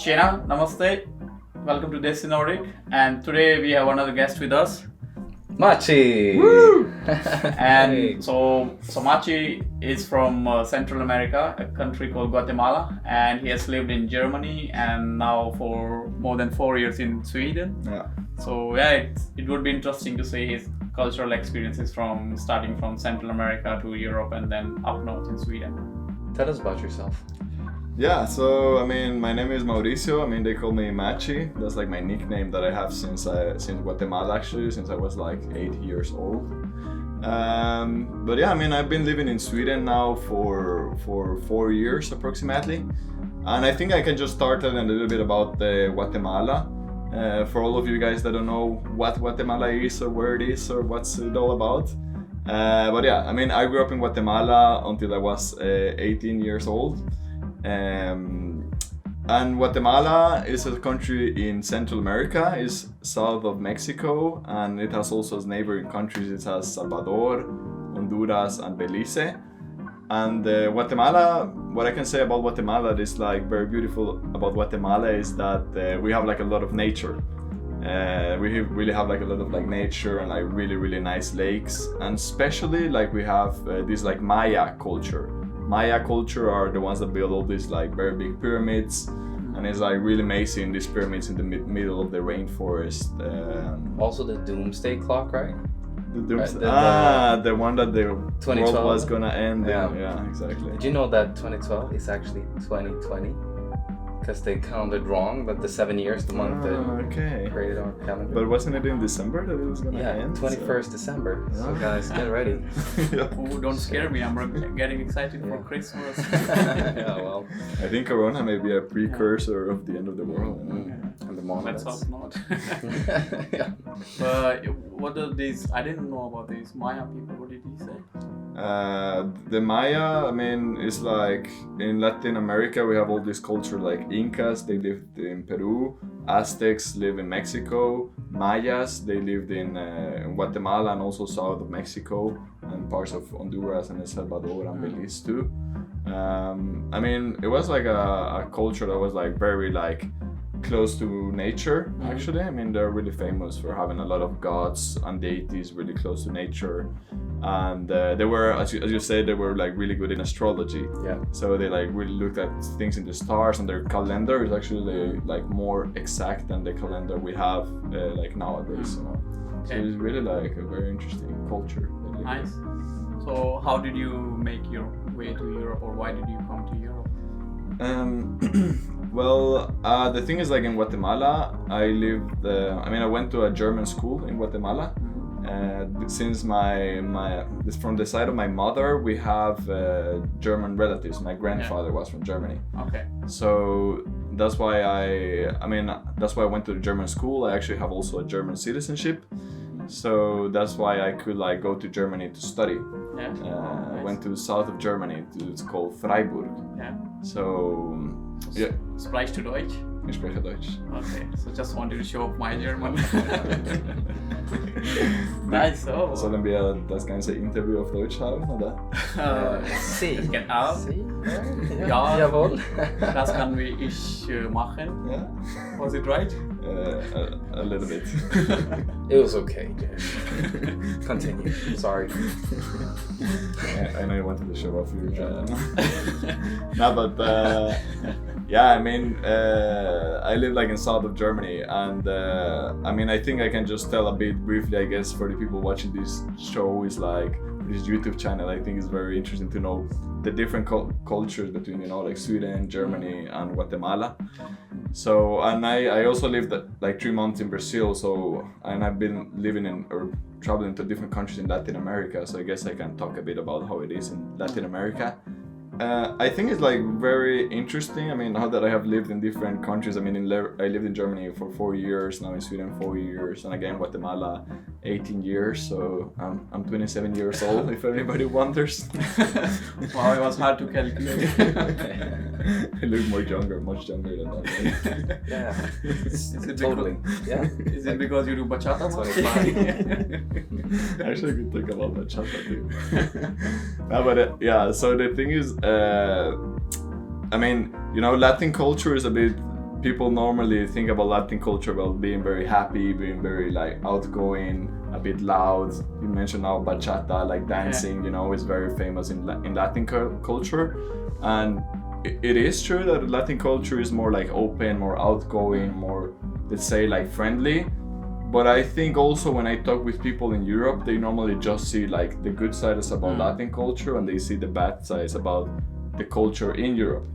Tjena, Namaste. Welcome to Desi Nordic, and today we have another guest with us. Machi! Woo! And so Machi is from Central America, a country called Guatemala, and he has lived in Germany and now for more than 4 years in Sweden. Yeah. So yeah, it would be interesting to see his cultural experiences from starting from Central America to Europe and then up north in Sweden. Tell us about yourself. Yeah, so my name is Mauricio. They call me Machi. That's like my nickname that I have since Guatemala, actually, since I was like 8 years old. But yeah, I've been living in Sweden now for 4 years approximately, and I think I can just start a little bit about Guatemala. For all of you guys that don't know what Guatemala is or where it is or what's it all about. But yeah, I grew up in Guatemala until I was 18 years old. And Guatemala is a country in Central America, is south of Mexico, and it has also as neighboring countries. It has Salvador, Honduras, and Belize. And Guatemala, what I can say about Guatemala that is like very beautiful about Guatemala is that we have like a lot of nature. We really have like a lot of like nature and like really nice lakes, and especially like we have this like Maya culture. Maya culture are the ones that build all these like very big pyramids, and it's like really amazing, these pyramids in the middle of the rainforest. Also the doomsday clock, right? The doomsday, the one that the 2012 world was gonna end. Yeah. Yeah, exactly. Did you know that 2012 is actually 2020? Because they counted wrong, but the 7 years, the month they created our calendar. But wasn't it in December that it was gonna end? 21st December. So guys, get ready. Yeah. Oh, don't scare me, I'm getting excited for Christmas. Yeah, well. I think Corona may be a precursor of the end of the world. And the moment. Let's hope not. Yeah. But what are these? I didn't know about these Maya people. What did he say? The Maya, is like in Latin America we have all this culture like Incas, they lived in Peru, Aztecs live in Mexico, Mayas, they lived in Guatemala and also south of Mexico and parts of Honduras and El Salvador and Belize too. It was like a culture that was like very like close to nature actually. They're really famous for having a lot of gods and deities really close to nature, and they were, as you said, they were like really good in astrology. Yeah. So they like really looked at things in the stars, and their calendar is actually like more exact than the calendar we have like nowadays. So it's really like a very interesting culture. Nice. So how did you make your way to Europe, or why did you come to Europe? Well, the thing is, like in Guatemala, I lived. I went to a German school in Guatemala. Since from the side of my mother, we have German relatives. My grandfather was from Germany. Okay. So that's why that's why I went to the German school. I actually have also a German citizenship. So that's why I could like go to Germany to study. Yeah. I went to the south of Germany. It's called Freiburg. Yeah. So yeah. Sprichst du Deutsch? Ich spreche Deutsch. Okay, so just wanted to show off my German. Nice, so. Sollen wir das ganze Interview auf Deutsch haben, oder? Sie. Genau. Sie? Ja, Jawohl. das kann wie ich machen. Yeah. Was it right? A little bit. It was okay, Jeff. Continue. Sorry. I know you wanted to show off your German. No, but yeah, I live like in south of Germany, and I think I can just tell a bit briefly, I guess, for the people watching this show is like this YouTube channel. I think it's very interesting to know the different cultures between like Sweden, Germany, and Guatemala. So, and I also lived like 3 months in Brazil. So, and I've been living in or traveling to different countries in Latin America. So I guess I can talk a bit about how it is in Latin America. I think it's like very interesting. Now that I have lived in different countries. I lived in Germany for 4 years, now in Sweden 4 years, and again Guatemala 18 years. So I'm 27 years old, if anybody wonders. Wow, it was hard to calculate. I look much younger than that. Yeah. Is it Totally. Yeah. Is it because you do bachata? 25. Actually, I could talk about bachata too. No, but yeah. So the thing is, Latin culture is a bit people normally think about Latin culture about being very happy, being very like outgoing, a bit loud. You mentioned now bachata, like dancing, you know, is very famous in Latin culture. And it is true that Latin culture is more like open, more outgoing, more, let's say, like friendly. But I think also when I talk with people in Europe, they normally just see like the good sides about Latin culture, and they see the bad sides about the culture in Europe.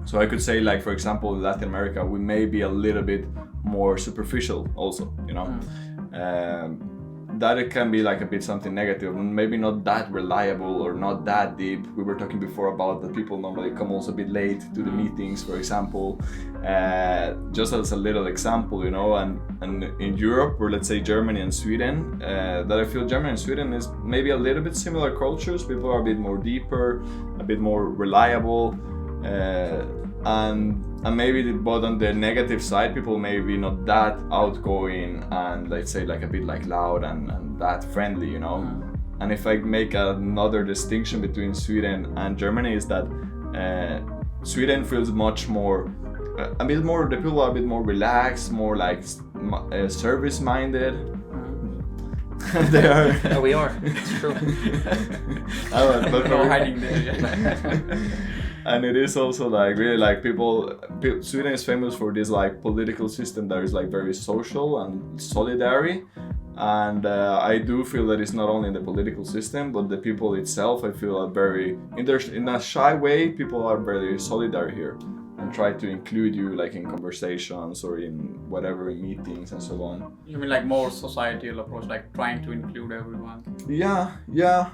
So I could say, like, for example, in Latin America, we may be a little bit more superficial also, you know. That it can be like a bit something negative, maybe not that reliable or not that deep. We were talking before about that people normally come also a bit late to the meetings, for example. Just as a little example, you know, and in Europe, or let's say Germany and Sweden, that I feel Germany and Sweden is maybe a little bit similar cultures. People are a bit more deeper, a bit more reliable, and maybe, but on the negative side, people may be not that outgoing and, let's say, like a bit like loud and that friendly, you know. And if I make another distinction between Sweden and Germany, is that Sweden feels much more, a bit more, the people are a bit more relaxed, more like service minded. They are. Oh, we are. It's true. No hiding there. Yeah. And it is also like really like Sweden is famous for this like political system that is like very social and solidary. And I do feel that it's not only in the political system, but the people itself, I feel, are very, in a shy way, people are very solidary here and try to include you like in conversations or in whatever, in meetings and so on. You mean like more societal approach, like trying to include everyone? Yeah.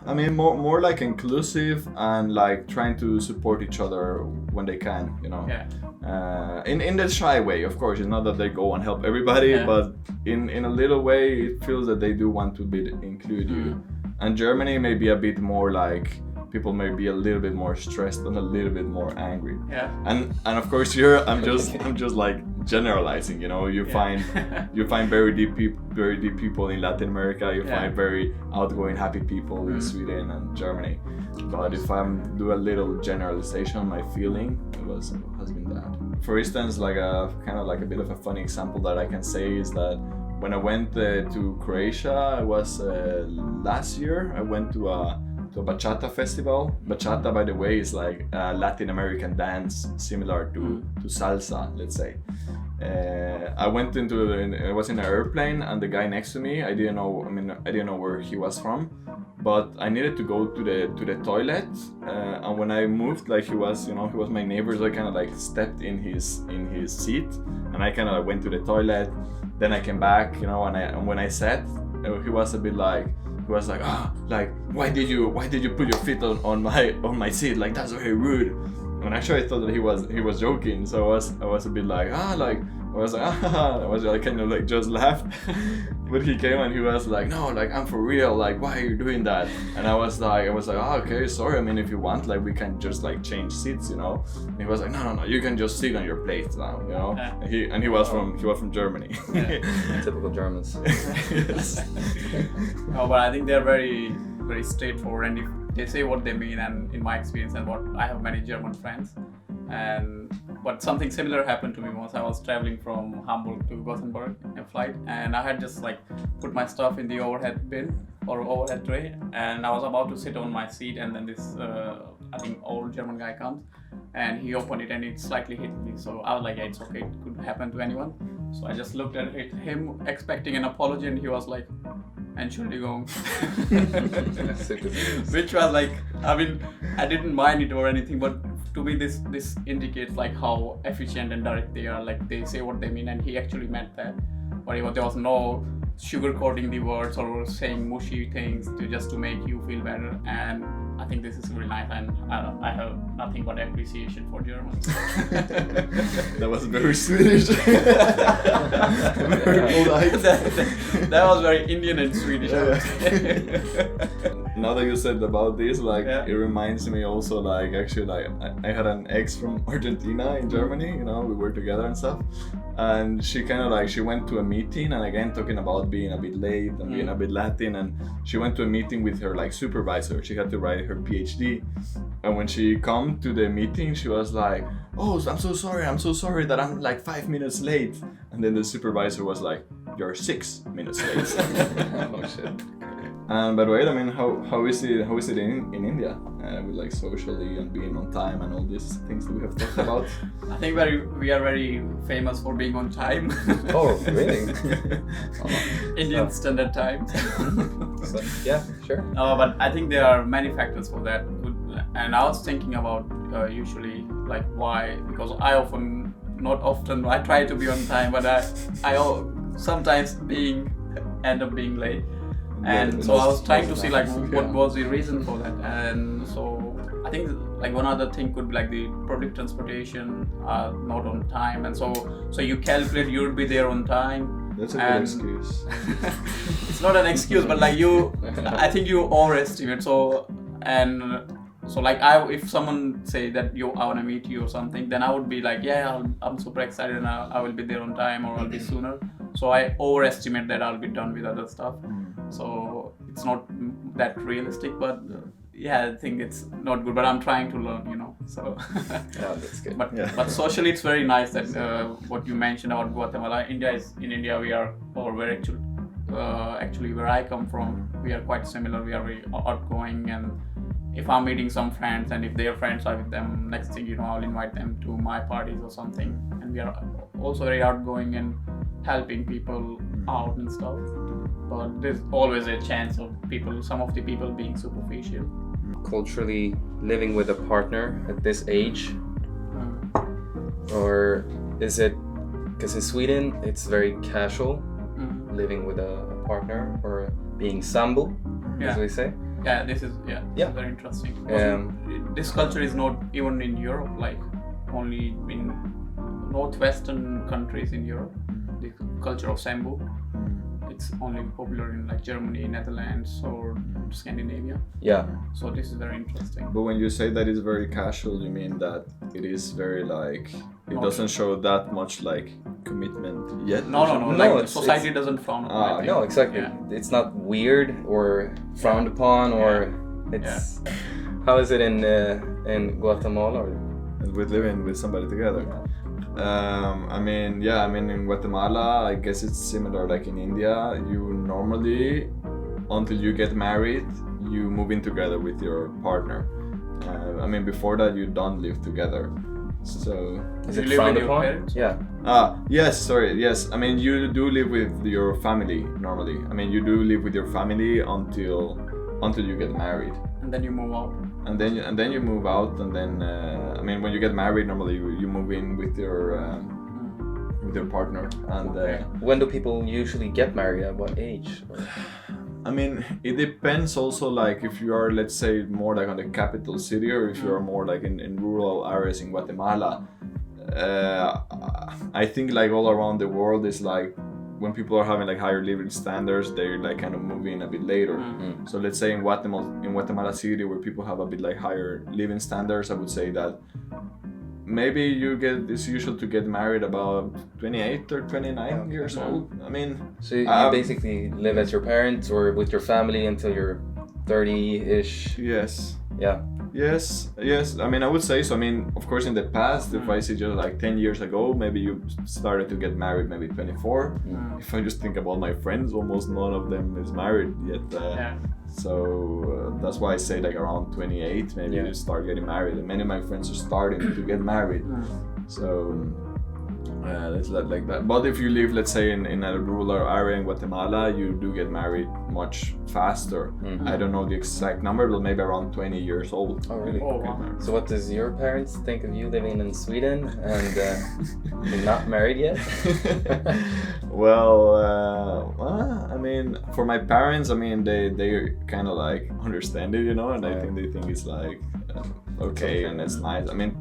I mean more like inclusive and like trying to support each other when they can, you know. Yeah. In the shy way, of course. It's not that they go and help everybody, but in a little way, it feels that they do want to include you. And Germany may be a bit more like, people may be a little bit more stressed and a little bit more angry. Yeah. And of course here I'm just like generalizing, you know. You find very deep people in Latin America. You find very outgoing, happy people in Sweden and Germany. But if I'm do a little generalization, my feeling has been that. For instance, like a kind of like a bit of a funny example that I can say is that when I went to Croatia, I was last year. I went to a bachata festival. Bachata, by the way, is like a Latin American dance similar to salsa, let's say. I went I was in an airplane, and the guy next to me, I didn't know where he was from, but I needed to go to the toilet, and when I moved, like he was my neighbor, so I kind of like stepped in his seat, and I kind of went to the toilet. Then I came back, you know, and when I sat, he was a bit like, like, why did you put your feet on my seat? Like, that's very rude. And actually I thought that he was joking, so I was a bit like, I was like kind of like just laughed. But he came and he was like, no, like, I'm for real, like, why are you doing that? And I was like, okay, sorry, I mean, if you want, like, we can just like change seats, you know. And he was like, no, you can just sit on your place now, you know. Yeah. And he was from Germany. Yeah. Typical Germans. Yes. No, but I think they're very, very straightforward, and if they say what they mean, and in my experience and what I have many German friends, but something similar happened to me once. I was traveling from Hamburg to Gothenburg in a flight, and I had just like put my stuff in the overhead bin or overhead tray, and I was about to sit on my seat, and then this I think old German guy comes and he opened it and it slightly hit me. So I was like, yeah, it's okay, it could happen to anyone. So I just looked at him expecting an apology, and he was like, Entschuldigung. Which was like, I mean, I didn't mind it or anything, but to me this indicates like how efficient and direct they are. Like, they say what they mean, and he actually meant that. But there was no sugarcoating the words or saying mushy things to make you feel better. And I think this is really nice, and I have nothing but appreciation for Germans. That was very Swedish. Very polite. That was very Indian and Swedish. Yeah. now that you said about this, like it reminds me also like actually like I had an ex from Argentina in Germany, you know, we were together and stuff, and she kind of like she went to a meeting, and again talking about being a bit late and being a bit Latin, and she went to a meeting with her like supervisor. She had to write her PhD, and when she come to the meeting, she was like, "Oh, I'm so sorry that I'm like 5 minutes late," and then the supervisor was like, "You're 6 minutes late." Oh shit. By the way, I mean, how is it in India with like socially and being on time and all these things that we have talked about? I think we are very famous for being on time. Oh, really? Indian standard time. So, yeah, sure. But I think there are many factors for that. And I was thinking about usually like why, because not often, I try to be on time, but I sometimes end up being late. And so I was trying to see like what was the reason for that, and so I think like one other thing could be like the public transportation are not on time, and so you calculate you'll be there on time. That's a good excuse. It's not an excuse, but like I think you overestimate. So like if someone say that I want to meet you or something, then I would be like, yeah, I'm super excited and I will be there on time or I'll be sooner. So I overestimate that I'll be done with other stuff. So it's not that realistic, but I think it's not good. But I'm trying to learn, you know. So yeah, that's good. But socially, it's very nice that what you mentioned about Guatemala. In India, we are, or where actually where I come from, we are quite similar. We are very outgoing, and if I'm meeting some friends and if their friends are with them, next thing you know, I'll invite them to my parties or something. And we are also very outgoing and helping people out and stuff. But there's always a chance of some of the people being superficial. Culturally, living with a partner at this age, or is it, because in Sweden it's very casual, living with a partner or being sambo, as we say. Yeah, this is very interesting. This culture is not even in Europe, like only in northwestern countries in Europe. The culture of sambo, it's only popular in like Germany, Netherlands, or Scandinavia. Yeah. So this is very interesting. But when you say that it's very casual, you mean that it is very like it doesn't show that much like commitment yet? No. Like society doesn't frown upon it. No, exactly. Yeah. It's not weird or frowned upon, or it's. How is it in Guatemala? With living with somebody together. I mean, in Guatemala, I guess it's similar. Like in India, you normally, until you get married, you move in together with your partner. I mean, before that, you don't live together. So is it frowned upon? Yeah. Yes. I mean, you do live with your family normally. I mean, you do live with your family until you get married. And then you move out. And then you move out, and then I mean, when you get married, normally you move in with your partner. And when do people usually get married? At what age? I mean, it depends also, like if you are, let's say, more like on the capital city, or if you are more like in rural areas in Guatemala. I think like all around the world is like when people are having like higher living standards, they're like kind of moving a bit later. So let's say in Guatemala City, where people have a bit like higher living standards, I would say that maybe it's usual to get married about 28 or 29 years old. I mean, so you basically live as your parents or with your family until you're 30-ish. Yes. Yeah. Yes. I mean, I would say so. I mean, of course, in the past, if I see just like 10 years ago, maybe you started to get married maybe 24. If I just think about my friends, almost none of them is married yet. So that's why I say like around 28, maybe you start getting married. And many of my friends are starting to get married. So it's like that. But if you live, let's say, in a rural area in Guatemala, you do get married much faster. I don't know the exact number, but maybe around 20 years old. Oh, really? Oh, wow. So what does your parents think of you living in Sweden and you're not married yet? Well, I mean, for my parents, I mean, they kind of like understand it, you know, and I think they think it's like okay and it's nice. I mean,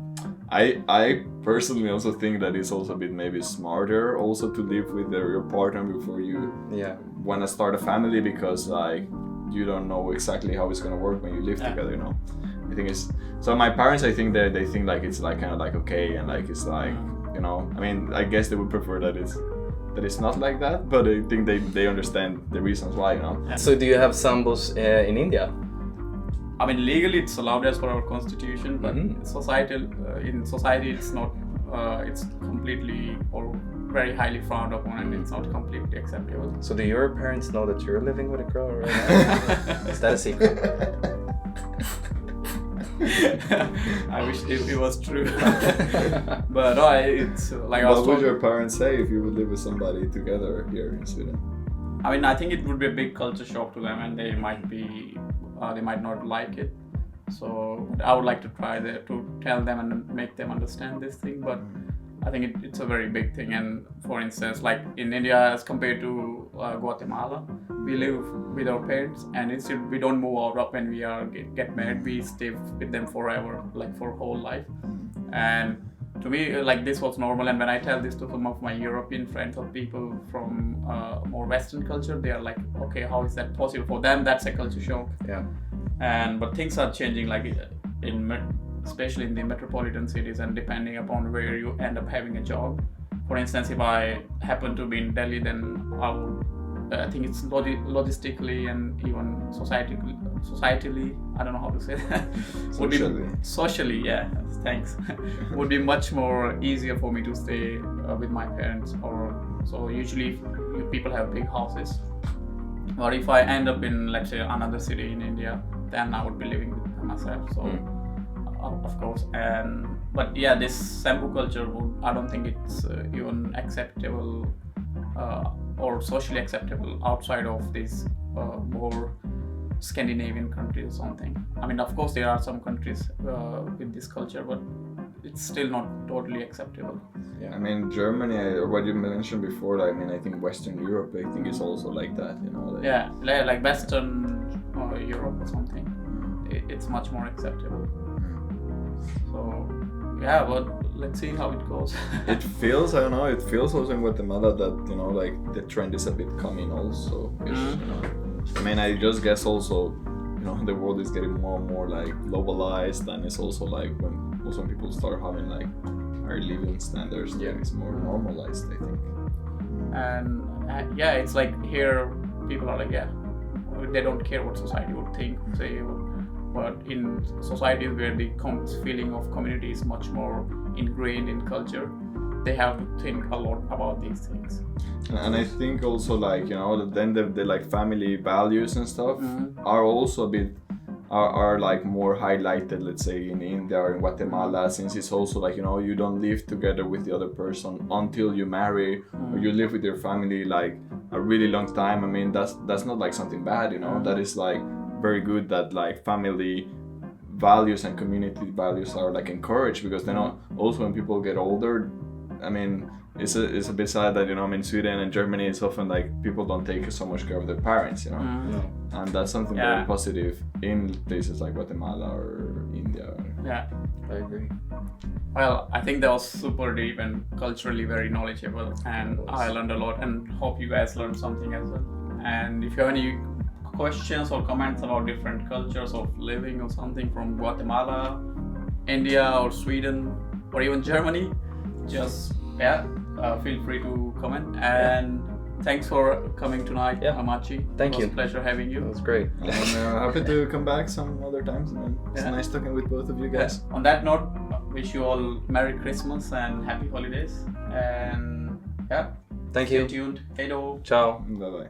I personally also think that it's also a bit maybe smarter also to live with your partner before you want to start a family, because like you don't know exactly how it's gonna work when you live together, you know. I think it's so. My parents, I think they think like it's like kind of like okay, and like it's like you know. I mean, I guess they would prefer that it's not like that, but I think they understand the reasons why, you know. So do you have sambos in India? I mean, legally it's allowed as per our constitution, but in society it's not. It's completely or very highly frowned upon, and it's not completely acceptable. So do your parents know that you're living with a girl right now? Is that a secret? I wish it was true. But no, it's like I was What would told, your parents say if you would live with somebody together here in Sweden? I mean, I think it would be a big culture shock to them, and they might not like it. So I would like to try to tell them and make them understand this thing, but I think it's a very big thing. And for instance, like in India as compared to Guatemala, we live with our parents, and instead we don't move out when we get married. We stay with them forever, like for whole life. And to me, like this was normal. And when I tell this to some of my European friends or people from more Western culture, they are like, okay, how is that possible? For them, that's a culture shock. Yeah. But things are changing, like especially in the metropolitan cities, and depending upon where you end up having a job. For instance, if I happen to be in Delhi, then I think it's logistically and even societally, I don't know how to say that. Socially, yeah, thanks. Would be much more easier for me to stay with my parents. So usually people have big houses. Or if I end up in, let's say, another city in India, then I would be living with myself. So, of course. But yeah, this Sambu culture, I don't think it's even acceptable or socially acceptable outside of these more Scandinavian countries or something. I mean, of course, there are some countries with this culture, but it's still not totally acceptable. Yeah, I mean, Germany, or what you mentioned before, I mean, I think Western Europe, I think is also like that, you know. Yeah, like Western Europe or something. It's much more acceptable. So, yeah, but let's see how it goes. It feels, I don't know, it feels also in Guatemala that, you know, like the trend is a bit coming also, you know. I mean, I just guess also, you know, the world is getting more and more like globalized, and it's also like when people start having like higher living standards, yeah, it's more normalized, I think. And yeah, it's like here people are like, yeah, they don't care what society would think, say, but in societies where the feeling of community is much more ingrained in culture, they have to think a lot about these things. And I think also, like, you know, then the like family values and stuff are also a bit are like more highlighted, let's say, in India or in Guatemala, since it's also like, you know, you don't live together with the other person until you marry, or you live with your family like a really long time. I mean, that's not like something bad, you know. That is like very good that like family values and community values are like encouraged, because then also when people get older, I mean, it's a bit sad that, you know, I mean, Sweden and Germany, it's often like people don't take so much care of their parents, you know. And that's something very positive in places like Guatemala or India. Yeah, I agree. Well, I think that was super deep and culturally very knowledgeable, and I learned a lot, and hope you guys learned something as well. And if you have any questions or comments about different cultures of living or something from Guatemala, India or Sweden or even Germany, just feel free to comment. And thanks for coming tonight, Amachi. Thank you. It was a pleasure having you. It was great. And happy to come back some other times, man. It's nice talking with both of you guys. On that note, wish you all Merry Christmas and Happy Holidays. And thank you. Stay tuned. Hey do. Ciao. Bye bye.